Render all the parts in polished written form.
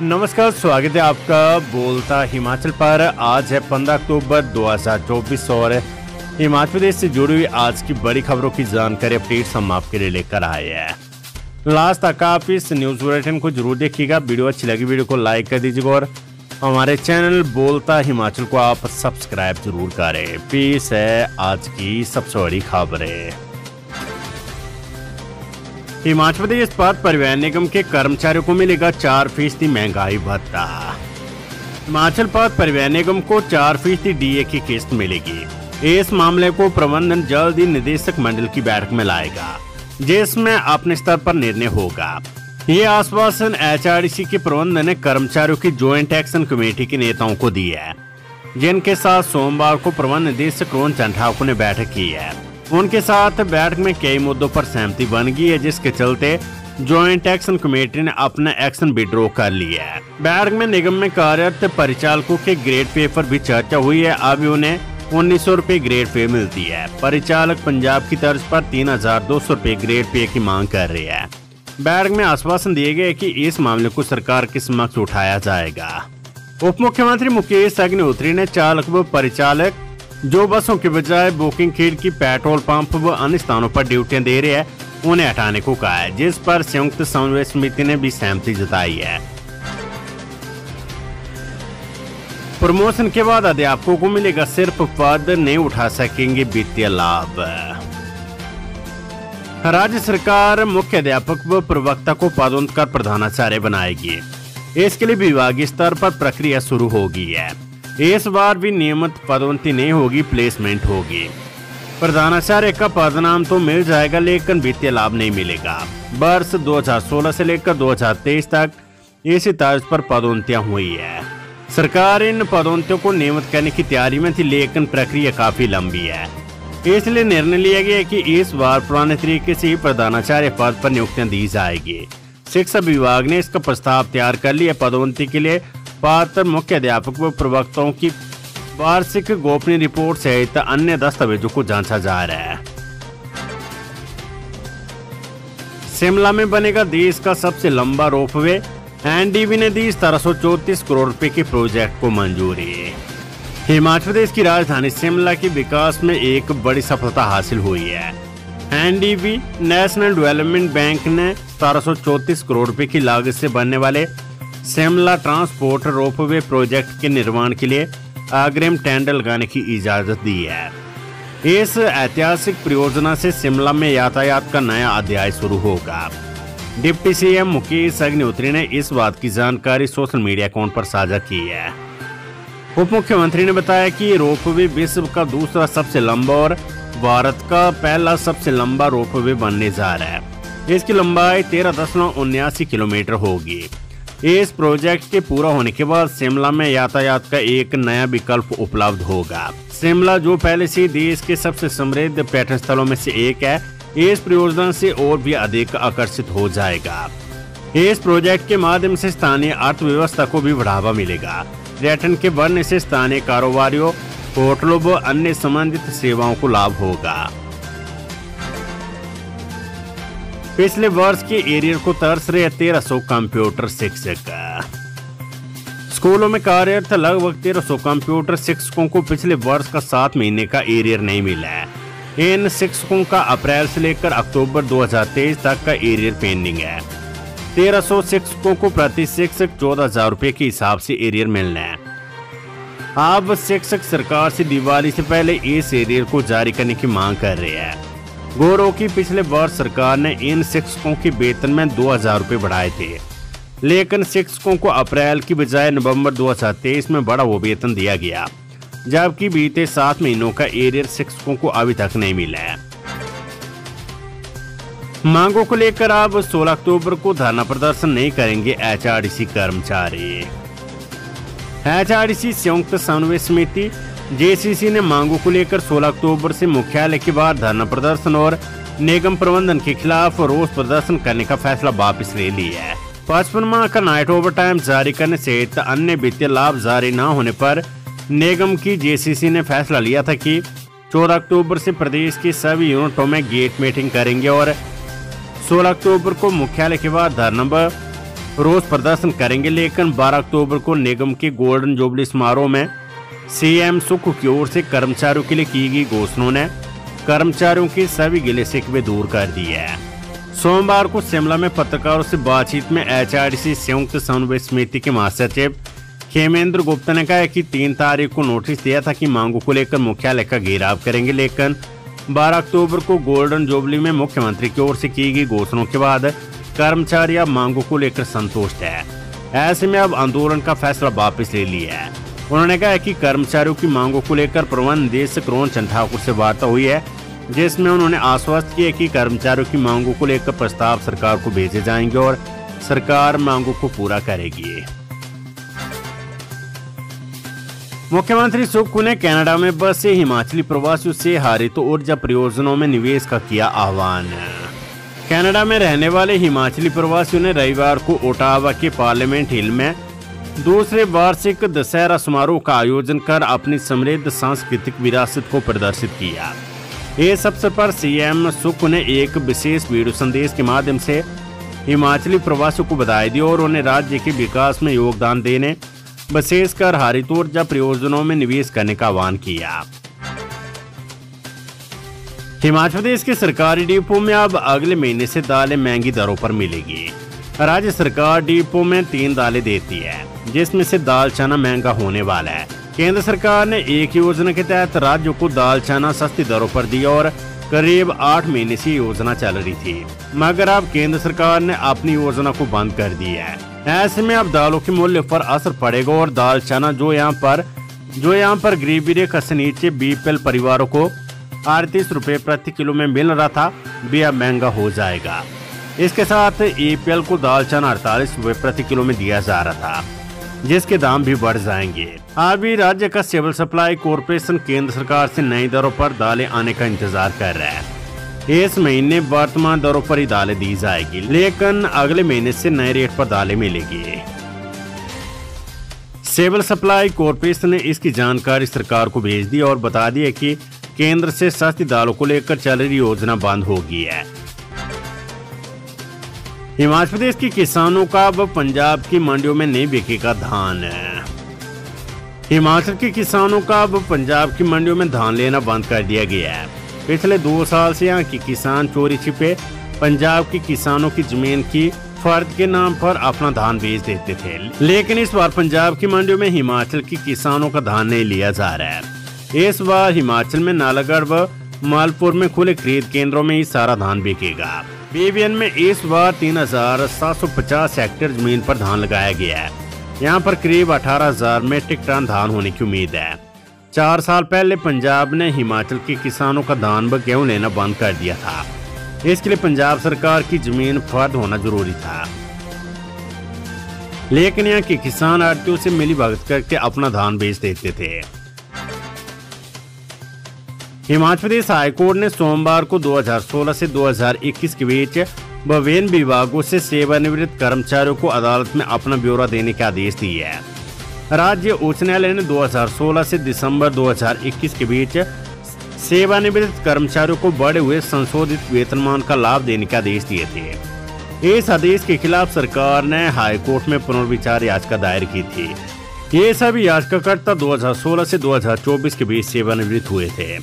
नमस्कार, स्वागत है आपका बोलता हिमाचल पर। आज है 15 अक्टूबर 2024 और हिमाचल प्रदेश से जुड़ी हुई आज की बड़ी खबरों की जानकारी अपडेट्स हम आपके लिए लेकर आए हैं। लास्ट तक आप इस न्यूज बुलेटिन को जरूर देखिएगा। वीडियो अच्छी लगी वीडियो को लाइक कर दीजिएगा और हमारे चैनल बोलता हिमाचल को आप सब्सक्राइब जरूर करें। पेश है आज की सबसे बड़ी खबरें। हिमाचल प्रदेश पथ परिवहन निगम के कर्मचारियों को मिलेगा 4% महंगाई भत्ता। हिमाचल पथ परिवहन निगम को 4% डीए की किस्त मिलेगी। इस मामले को प्रबंधन जल्द ही निदेशक मंडल की बैठक में लाएगा, जिसमें अपने स्तर पर निर्णय होगा। ये आश्वासन एचआरडीसी के प्रबंधन ने कर्मचारियों की ज्वाइंट एक्शन कमेटी के नेताओं को दी है, जिनके साथ सोमवार को प्रबंध निदेशक रोहन चंद ठाकुर ने बैठक की है। उनके साथ बैठक में कई मुद्दों पर सहमति बन गई है, जिसके चलते ज्वाइंट एक्शन कमेटी ने अपना एक्शन विड्रॉ कर लिया है। बैठक में निगम में कार्यरत परिचालकों के ग्रेड पे पर भी चर्चा हुई है। अभी उन्हें 1900 रुपए ग्रेड पे मिलती है। परिचालक पंजाब की तर्ज पर 3200 रुपए ग्रेड पे की मांग कर रहे हैं। बैठक में आश्वासन दिए गए कि इस मामले को सरकार के समक्ष उठाया जाएगा। उप मुख्यमंत्री मुकेश अग्निहोत्री ने चालक व परिचालक जो बसों के बजाय बुकिंग खिड़की, पेट्रोल पंप व अन्य स्थानों पर ड्यूटियां दे रहे हैं, उन्हें हटाने को कहा है, जिस पर संयुक्त समन्वय समिति ने भी सहमति जताई है। प्रमोशन के बाद अध्यापकों को मिलेगा सिर्फ पद, नहीं उठा सकेंगे वित्तीय लाभ। राज्य सरकार मुख्य अध्यापक व प्रवक्ता को पदोन्नत कर प्रधानाचार्य बनाएगी। इसके लिए विभागीय स्तर पर प्रक्रिया शुरू हो गई है। इस बार भी नियमित पदोन्नति नहीं होगी, प्लेसमेंट होगी। प्रधानाचार्य का पदनाम तो मिल जाएगा, लेकिन वित्तीय लाभ नहीं मिलेगा। वर्ष 2016 से लेकर 2023 तक इसी तर्ज पर पदोन्नतियां हुई है। सरकार इन पदोन्नतियों को नियमित करने की तैयारी में थी, लेकिन प्रक्रिया काफी लंबी है। इसलिए निर्णय लिया गया कि इस बार पुराने तरीके से ही प्रधानाचार्य पद पर नियुक्तियां दी जाएगी। शिक्षा विभाग ने इसका प्रस्ताव तैयार कर लिया। पदोन्नति के लिए पात्र मुख्य अध्यापक व प्रवक्ताओं की वार्षिक गोपनीय रिपोर्ट सहित अन्य दस्तावेजों को जांचा जा रहा है। शिमला में बनेगा देश का सबसे लंबा रोपवे। एनडीबी ने दी 1734 करोड़ रुपए के प्रोजेक्ट को मंजूरी। हिमाचल प्रदेश की राजधानी शिमला के विकास में एक बड़ी सफलता हासिल हुई है। एनडीबी नेशनल डेवलपमेंट बैंक ने 1734 करोड़ रुपए की लागत से बनने वाले शिमला ट्रांसपोर्ट रोपवे प्रोजेक्ट के निर्माण के लिए अग्रिम टेंडर लगाने की इजाजत दी है। इस ऐतिहासिक परियोजना से शिमला में यातायात का नया अध्याय शुरू होगा। डिप्टी सीएम मुकेश अग्निहोत्री ने इस बात की जानकारी सोशल मीडिया अकाउंट पर साझा की है। उप मुख्यमंत्री ने बताया कि रोपवे विश्व का दूसरा सबसे लंबा और भारत का पहला सबसे लंबा रोपवे बनने जा रहा है। इसकी लंबाई 13.79 किलोमीटर होगी। इस प्रोजेक्ट के पूरा होने के बाद शिमला में यातायात का एक नया विकल्प उपलब्ध होगा। शिमला, जो पहले से देश के सबसे समृद्ध पर्यटन स्थलों में से एक है, इस परियोजना से और भी अधिक आकर्षित हो जाएगा। इस प्रोजेक्ट के माध्यम से स्थानीय अर्थव्यवस्था को भी बढ़ावा मिलेगा। पर्यटन के बढ़ने से स्थानीय कारोबारियों, होटलों व अन्य संबंधित सेवाओं को लाभ होगा। पिछले वर्ष के एरियर को तरस रहे 1300 कंप्यूटर शिक्षक। स्कूलों में कार्यरत लगभग 1300 कंप्यूटर शिक्षकों को पिछले वर्ष का 7 महीने का एरियर नहीं मिला है। इन शिक्षकों का अप्रैल से लेकर अक्टूबर 2023 तक का एरियर पेंडिंग है। 1300 शिक्षकों को प्रति शिक्षक 14,000 रुपए के हिसाब से एरियर मिलना है। अब शिक्षक सरकार से दिवाली से पहले इस एरियर को जारी करने की मांग कर रहे हैं। गौरव की पिछले वर्ष सरकार ने इन शिक्षकों के वेतन में 2,000 रुपए बढ़ाए थे, लेकिन शिक्षकों को अप्रैल की बजाय नवंबर 2023 में बड़ा वो वेतन दिया गया, जबकि बीते 7 महीनों का एरियर शिक्षकों को अभी तक नहीं मिला है। मांगों को लेकर अब 16 अक्टूबर को धरना प्रदर्शन नहीं करेंगे एचआरडीसी कर्मचारी। एचआरडीसी संयुक्त समन्वय समिति जेसीसी ने मांगों को लेकर 16 अक्टूबर से मुख्यालय के बाहर धरना प्रदर्शन और निगम प्रबंधन के खिलाफ रोष प्रदर्शन करने का फैसला वापस ले लिया है। 55 माह का नाइट ओवरटाइम जारी करने सहित अन्य वित्तीय लाभ जारी न होने पर निगम की जेसीसी ने फैसला लिया था कि 14 अक्टूबर से प्रदेश की सभी यूनिटों में गेट मीटिंग करेंगे और 16 अक्टूबर को मुख्यालय के बाद धरना व रोज प्रदर्शन करेंगे, लेकिन 12 अक्टूबर को निगम के गोल्डन जुबली समारोह में सीएम सुख की ओर से कर्मचारियों के लिए की गई घोषणाओं ने कर्मचारियों के सभी गिले शिकवे दूर कर दिए हैं। सोमवार को शिमला में पत्रकारों से बातचीत में एचआरडीसी संयुक्त समन्वय समिति के महासचिव खेमेंद्र गुप्ता ने कहा कि 3 तारीख को नोटिस दिया था कि मांगों को लेकर मुख्यालय का घेराव करेंगे, लेकिन 12 अक्टूबर को गोल्डन जुबली में मुख्यमंत्री की ओर से की गई घोषणाओं के बाद कर्मचारी अब मांगों को लेकर संतुष्ट है। ऐसे में अब आंदोलन का फैसला वापस ले लिया है। उन्होंने कहा कि कर्मचारियों की मांगों को लेकर प्रबंध निदेशक रोहन ठाकुर से वार्ता हुई है, जिसमें उन्होंने आश्वस्त किया कि कर्मचारियों की मांगों को लेकर प्रस्ताव सरकार को भेजे जाएंगे और सरकार मांगों को पूरा करेगी। मुख्यमंत्री सुक्खू ने कनाडा में बसे हिमाचली प्रवासियों से हरित ऊर्जा परियोजनाओं में निवेश का किया आह्वान। कनाडा में रहने वाले हिमाचली प्रवासियों ने रविवार को ओटावा के पार्लियामेंट हिल में दूसरे वार्षिक दशहरा समारोह का आयोजन कर अपनी समृद्ध सांस्कृतिक विरासत को प्रदर्शित किया। इस अवसर पर सीएम सुक्खू ने एक विशेष वीडियो संदेश के माध्यम से हिमाचली प्रवासियों को बधाई दी और उन्हें राज्य के विकास में योगदान देने, विशेषकर हरित ऊर्जा परियोजनाओं में निवेश करने का आह्वान किया। हिमाचल प्रदेश के सरकारी डिपो में अब अगले महीने से दालें महंगी दरों पर मिलेगी। राज्य सरकार डिपो में 3 दालें देती है, जिसमें से दाल चना महंगा होने वाला है। केंद्र सरकार ने एक योजना के तहत राज्यों को दाल चना सस्ती दरों पर दी और करीब 8 महीने से योजना चल रही थी, मगर अब केंद्र सरकार ने अपनी योजना को बंद कर दिया है। ऐसे में अब दालों के मूल्य पर असर पड़ेगा और दाल चना जो यहाँ पर गरीबी रेखा से नीचे बीपीएल परिवारों को 38 रुपए प्रति किलो में मिल रहा था, भी अब महंगा हो जाएगा। इसके साथ एपीएल को दाल चना 48 रुपए प्रति किलो में दिया जा रहा था, जिसके दाम भी बढ़ जाएंगे। अभी राज्य का सिविल सप्लाई कॉर्पोरेशन केंद्र सरकार से नई दरों पर दालें आने का इंतजार कर रहा है। इस महीने वर्तमान दरों पर ही दालें दी जाएगी, लेकिन अगले महीने से नए रेट पर दालें मिलेगी। सिविल सप्लाई कॉर्पोरेशन ने इसकी जानकारी सरकार को भेज दी और बता दिया कि केंद्र से सस्ती दालों को लेकर चल रही योजना बंद हो गई है। हिमाचल प्रदेश के किसानों का अब पंजाब की मंडियों में नहीं बिकेगा धान। हिमाचल के किसानों का अब पंजाब की मंडियों में धान लेना बंद कर दिया गया है। पिछले 2 साल से यहाँ के किसान चोरी छिपे पंजाब के किसानों की जमीन की फर्द के नाम पर अपना धान बेच देते थे, लेकिन इस बार पंजाब की मंडियों में हिमाचल के किसानों का धान नहीं लिया जा रहा है। इस बार हिमाचल में नालागढ़ व मालपुर में खुले खरीद केंद्रों में ही सारा धान बिकेगा। बीबीएन में इस बार 3750 हेक्टेयर जमीन पर धान लगाया गया है। यहाँ पर करीब 18,000 मेट्रिक टन धान होने की उम्मीद है। 4 साल पहले पंजाब ने हिमाचल के किसानों का धान व गेहूं लेना बंद कर दिया था। इसके लिए पंजाब सरकार की जमीन फर्द होना जरूरी था, लेकिन यहाँ के किसान आड़तियों से मिलीभगत करके अपना धान बेच देते थे। हिमाचल प्रदेश हाईकोर्ट ने सोमवार को 2016 से 2021 के बीच विभिन्न विभागों से सेवानिवृत्त कर्मचारियों को अदालत में अपना ब्यौरा देने के आदेश दिए हैं। राज्य उच्च न्यायालय ने 2016 से दिसंबर 2021 के बीच सेवानिवृत्त कर्मचारियों को बढ़े हुए संशोधित वेतनमान का लाभ देने के आदेश दिए थे। इस आदेश के खिलाफ सरकार ने हाईकोर्ट में पुनर्विचार याचिका दायर की थी। ये सभी याचिकाकर्ता 2016 से 2024 के बीच सेवानिवृत्त हुए थे।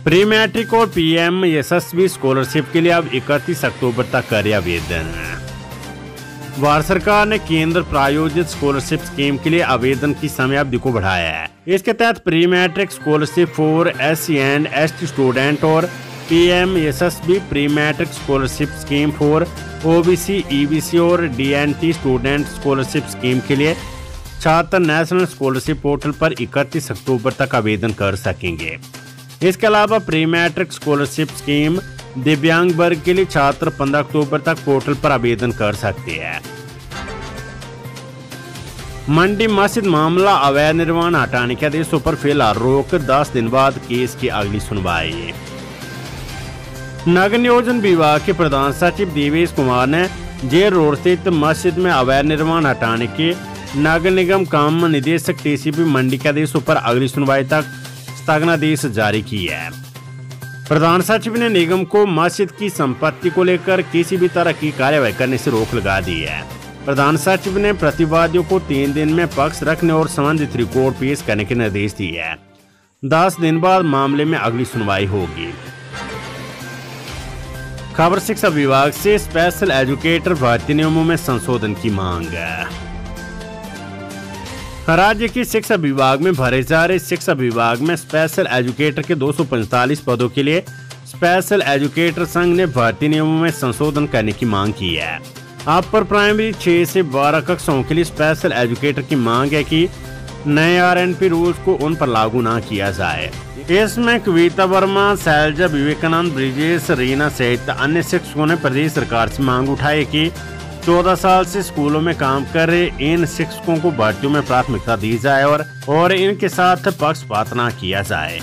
प्री मैट्रिक और पीएम यशस्वी स्कॉलरशिप के लिए अब 31 अक्टूबर तक करे आवेदन। भारत सरकार ने केंद्र प्रायोजित स्कॉलरशिप स्कीम के लिए आवेदन की समयावधि को बढ़ाया है। इसके तहत pre matric scholarship for SC and ST student और PM Yashasvi pre matric scholarship scheme for OBC, EBC और DNT स्टूडेंट स्कॉलरशिप स्कीम के लिए छात्र नेशनल स्कॉलरशिप पोर्टल पर 31 अक्टूबर तक आवेदन कर सकेंगे। इसके अलावा प्री मैट्रिक स्कॉलरशिप स्कीम दिव्यांग वर्ग के लिए छात्र 15 अक्टूबर तक पोर्टल पर आवेदन कर सकते हैं। मंडी मस्जिद मामला अवैध निर्माण हटाने के आदेशों पर फिलहाल रोक, 10 दिन बाद केस की अगली सुनवाई। नगर नियोजन विभाग के प्रधान सचिव देवेश कुमार ने जेल रोड स्थित मस्जिद में अवैध निर्माण हटाने के नगर निगम काम निदेशक TCP मंडी के आदेशों पर अगली सुनवाई तक स्थगनादेश जारी किया है। प्रधान सचिव ने निगम को मस्जिद की संपत्ति को लेकर किसी भी तरह की कार्यवाही करने से रोक लगा दी है। प्रधान सचिव ने प्रतिवादियों को 3 दिन में पक्ष रखने और संबंधित रिपोर्ट पेश करने के निर्देश दिए हैं। 10 दिन बाद मामले में अगली सुनवाई होगी। खबर शिक्षा विभाग से स्पेशल एजुकेटर भर्ती नियमों में संशोधन की मांग। राज्य के शिक्षा विभाग में भरे जा रहे शिक्षा विभाग में स्पेशल एजुकेटर के 245 पदों के लिए स्पेशल एजुकेटर संघ ने भर्ती नियमों में संशोधन करने की मांग की है। अपर प्राइमरी 6 से 12 कक्षाओं के लिए स्पेशल एजुकेटर की मांग है कि नए RNP रूल्स को उन पर लागू न किया जाए। इसमें कविता वर्मा, शैलजा, विवेकानंद, ब्रिजेश, रीना सहित अन्य शिक्षकों ने प्रदेश सरकार से मांग उठाई कि 14 साल से स्कूलों में काम कर रहे इन शिक्षकों को भर्तियों में प्राथमिकता दी जाए और इनके साथ पक्षपात न किया जाए।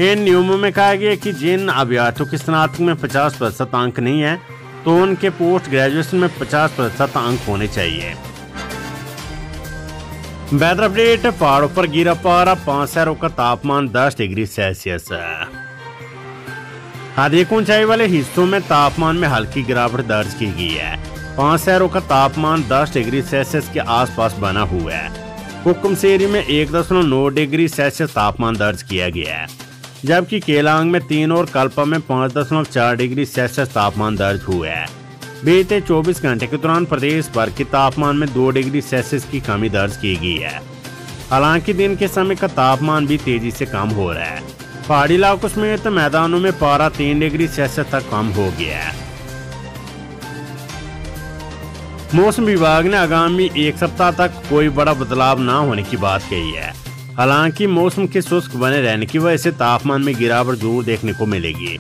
इन नियमों में कहा गया कि जिन अभ्यर्थियों के स्नातक में 50% अंक नहीं है तो उनके पोस्ट ग्रेजुएशन में 50% अंक होने चाहिए। Weather update. पहाड़ों पर गिरा पारा, 5 शहरों का तापमान 10 डिग्री सेल्सियस। अधिक ऊंचाई वाले हिस्सों में तापमान में हल्की गिरावट दर्ज की गई है। 5 शहरों का तापमान 10 डिग्री सेल्सियस के आसपास बना हुआ है। हुक्मशेरी में 1.9 डिग्री सेल्सियस तापमान दर्ज किया गया है, जबकि केलांग में 3 और कल्पा में 5.4 डिग्री सेल्सियस तापमान दर्ज हुआ है। बीते 24 घंटे के दौरान प्रदेश भर के तापमान में 2 डिग्री सेल्सियस की कमी दर्ज की गई है। हालांकि दिन के समय का तापमान भी तेजी से कम हो रहा है। पहाड़ी इलाकों समेत मैदानों में पारा 3 डिग्री सेल्सियस तक कम हो गया है। मौसम विभाग ने आगामी 1 सप्ताह तक कोई बड़ा बदलाव न होने की बात कही है। हालांकि मौसम के शुष्क बने रहने की वजह से तापमान में गिरावट जरूर देखने को मिलेगी।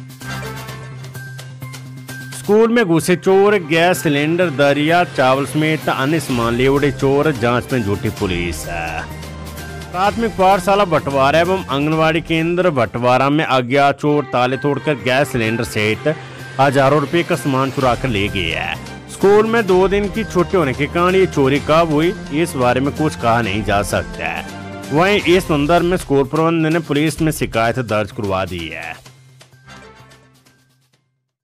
स्कूल में घुसे चोर, गैस सिलेंडर, दरिया, चावल समेत अन्य सामान ले उड़े चोर, जांच में जुटी पुलिस। प्राथमिक पाठशाला बटवारा एवं आंगनवाड़ी केंद्र बटवारा में अज्ञात चोर ताले तोड़कर गैस सिलेंडर सहित हजारों रुपए का सामान चुरा कर ले गए हैं। स्कूल में 2 दिन की छुट्टी होने के कारण ये चोरी कब हुई इस बारे में कुछ कहा नहीं जा सकता है। वहीं इस संदर्भ में स्कूल प्रबंधन ने पुलिस में शिकायत दर्ज करवा दी है।